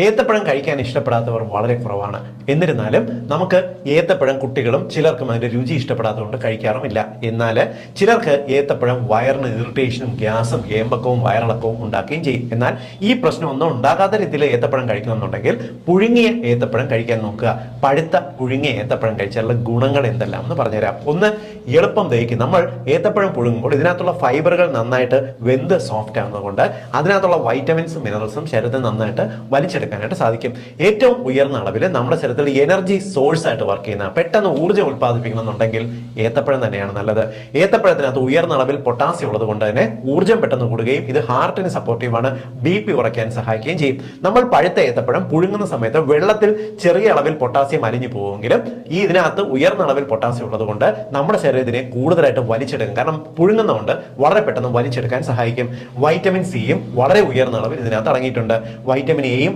ഏത്തപ്പഴം കഴിക്കാൻ ഇഷ്ടപ്പെടാത്തവർ വളരെ കുറവാണ്. എന്നിരുന്നാലും നമുക്ക് ഏത്തപ്പഴം കുട്ടികളും ചിലർക്കും അതിന്റെ രുചി ഇഷ്ടപ്പെടാത്തതുകൊണ്ട് കഴിക്കാറുമില്ല. എന്നാൽ ചിലർക്ക് ഏത്തപ്പഴം വയറിന് ഇറിറ്റേഷനും ഗ്യാസും ഏമ്പക്കവും വയറിളക്കവും ഉണ്ടാക്കുകയും ചെയ്യും. എന്നാൽ ഈ പ്രശ്നം ഒന്നും ഉണ്ടാകാത്ത രീതിയിൽ ഏത്തപ്പഴം കഴിക്കണമെന്നുണ്ടെങ്കിൽ പുഴുങ്ങിയ ഏത്തപ്പഴം കഴിക്കാൻ നോക്കുക. പഴുത്ത പുഴുങ്ങിയ ഏത്തപ്പഴം കഴിച്ചാലുള്ള ഗുണങ്ങൾ എന്തെല്ലാം എന്ന് പറഞ്ഞുതരാം. ഒന്ന്, എളുപ്പം ദഹിക്കും. നമ്മൾ ഏത്തപ്പഴം പുഴുങ്ങുമ്പോൾ ഇതിനകത്തുള്ള ഫൈബറുകൾ നന്നായിട്ട് വെന്ത് സോഫ്റ്റ് ആകുന്നതുകൊണ്ട് അതിനകത്തുള്ള വൈറ്റമിൻസും മിനറൽസും ശരീരത്തിൽ നന്നായിട്ട് വലിച്ചെടുക്കാനായിട്ട് സാധിക്കും. ഏറ്റവും ഉയർന്ന അളവിൽ നമ്മുടെ ശരീരത്തിൽ എനർജി സോഴ്സ് ആയിട്ട് വർക്ക് ചെയ്യുന്ന, പെട്ടെന്ന് ഊർജ്ജം ഉത്പാദിപ്പിക്കണമെന്നുണ്ടെങ്കിൽ ഏത്തപ്പഴം തന്നെയാണ് നല്ലത്. ഏത്തപ്പഴത്തിനകത്ത് ഉയർന്ന അളവിൽ പൊട്ടാസ്യം ഉള്ളത് കൊണ്ട് തന്നെ ഊർജ്ജം പെട്ടെന്ന് കൂടുകയും ഇത് ഹാർട്ടിന് സപ്പോർട്ടീവാണ്, BP കുറയ്ക്കാൻ സഹായിക്കുകയും ചെയ്യും. നമ്മൾ പഴുത്ത ഏത്തപ്പഴം പുഴുങ്ങുന്ന സമയത്ത് വെള്ളത്തിൽ ചെറിയ അളവിൽ പൊട്ടാസ്യം അലിഞ്ഞു പോകുമെങ്കിലും ഇതിനകത്ത് ഉയർന്ന അളവിൽ പൊട്ടാസ്യം ഉള്ളത് കൊണ്ട് നമ്മുടെ ശരീരത്തിനെ കൂടുതലായിട്ട് വലിച്ചെടുക്കും. കാരണം പുഴുങ്ങുന്നതുകൊണ്ട് വളരെ പെട്ടെന്ന് വലിച്ചെടുക്കാൻ സഹായിക്കും. വൈറ്റമിൻ സിയും വളരെ ഉയർന്ന അളവിൽ ഇതിനകത്ത് അടങ്ങിയിട്ടുണ്ട്. വൈറ്റമിൻ എയും